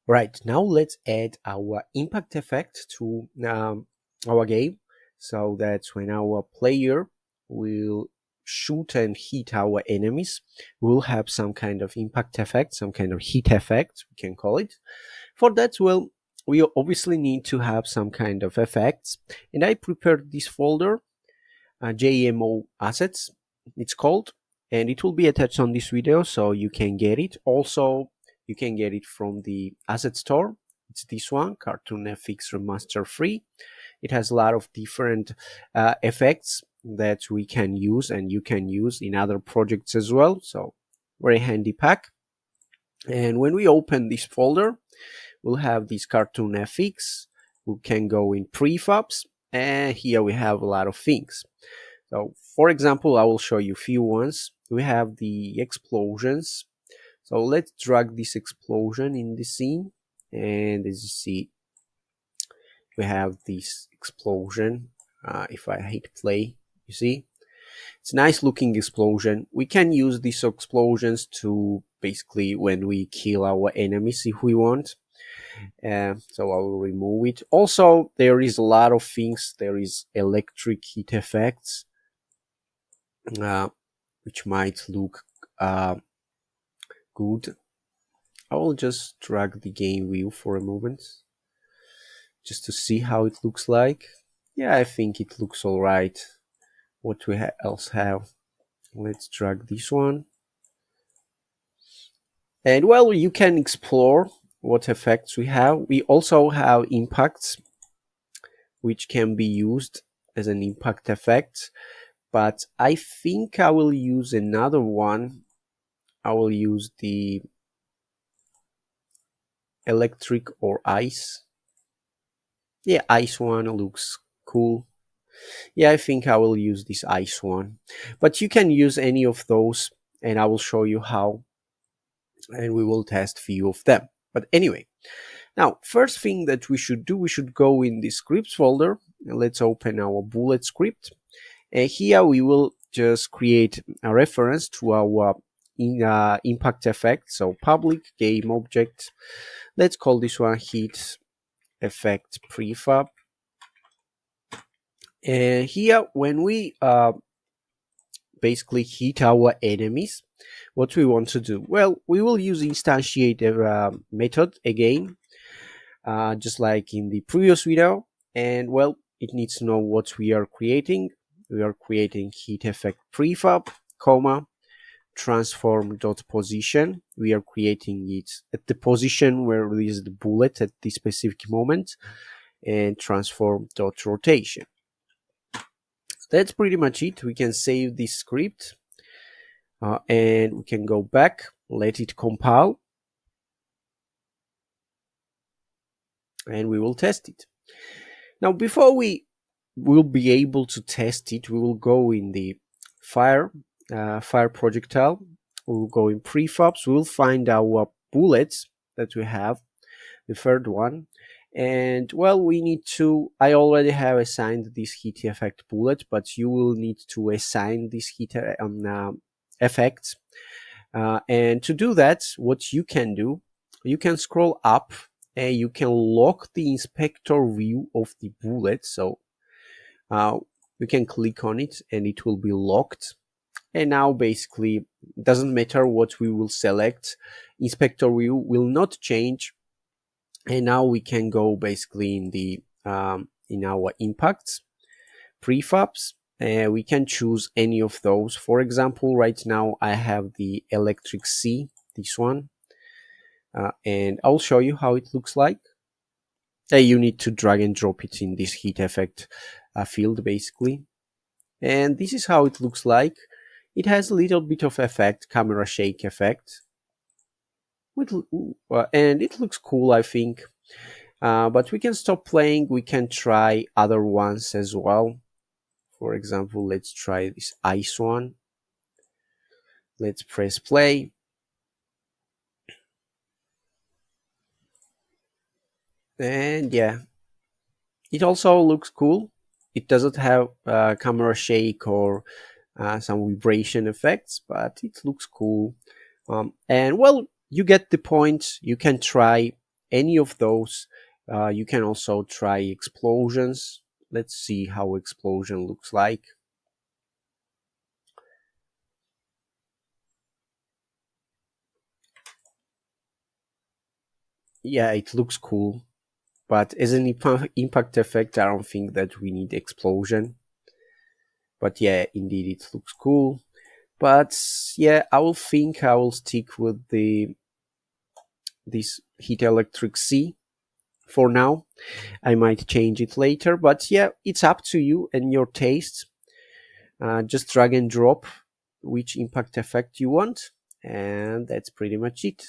Right, now let's add our impact effect to our game, so that when our player will shoot and hit our enemies, we'll have some kind of impact effect, some kind of hit effect, we can call it. For that, well, we obviously need to have some kind of effects, and I prepared this folder, JMO assets, it's called, and it will be attached on this video so you can get it. Also, you can get it from the asset store. It's this one, Cartoon FX Remaster Free. It has a lot of different effects that we can use and you can use in other projects as well. So very handy pack. And when we open this folder, we'll have this Cartoon FX. We can go in prefabs, and here we have a lot of things. So for example, I will show you a few ones. We have the explosions. So let's drag this explosion in the scene, and as you see, we have this explosion. If I hit play, you see, it's a nice looking explosion. We can use these explosions to basically when we kill our enemies if we want. So I will remove it. Also, there is a lot of things. There is electric heat effects, which might look good. I will just drag the game view for a moment just to see how it looks like. Yeah, I think it looks all right. What we else have? Let's drag this one. And well, you can explore what effects we have. We also have impacts, which can be used as an impact effect. But I think I will use another one. I will use the electric or ice. Yeah, ice one looks cool. Yeah, I think I will use this ice one. But you can use any of those, and I will show you how, and we will test few of them. But anyway, now first thing that we should do, we should go in the scripts folder, and let's open our bullet script. And here we will just create a reference to our impact effect. So public game object, let's call this one heat effect prefab. And here when we basically hit our enemies, what we want to do, well, we will use instantiate method again, just like in the previous video. And well, it needs to know what we are creating. We are creating heat effect prefab, comma, transform.position. We are creating it at the position where there is the bullet at the specific moment, and transform.rotation. That's pretty much it. We can save this script, and we can go back, let it compile, and we will test it. Now, before we will be able to test it, we will go in the fire projectile. We will go in prefabs. We will find our bullets that we have, the third one. And well, we need to, I already have assigned this heat effect bullet, but you will need to assign this heat effect. And to do that, what you can do, you can scroll up and you can lock the inspector view of the bullet. So you can click on it and it will be locked. And now basically it doesn't matter what we will select, inspector view will not change. And now we can go basically in the in our impacts prefabs. We can choose any of those. For example, right now I have the electric C, this one, and I'll show you how it looks like. You need to drag and drop it in this heat effect field basically, and this is how it looks like. It has a little bit of effect, camera shake effect, and it looks cool, I think. But we can stop playing. We can try other ones as well. For example, let's try this ice one. Let's press play. And yeah, it also looks cool. It doesn't have camera shake or some vibration effects, but it looks cool. And well, you get the point. You can try any of those. You can also try explosions. Let's see how explosion looks like. Yeah, it looks cool, but as an impact effect, I don't think that we need explosion. But yeah, indeed, it looks cool. But yeah, I will think I will stick with the this heat electric C for now. I might change it later, but yeah, it's up to you and your taste. Just drag and drop which impact effect you want, and that's pretty much it.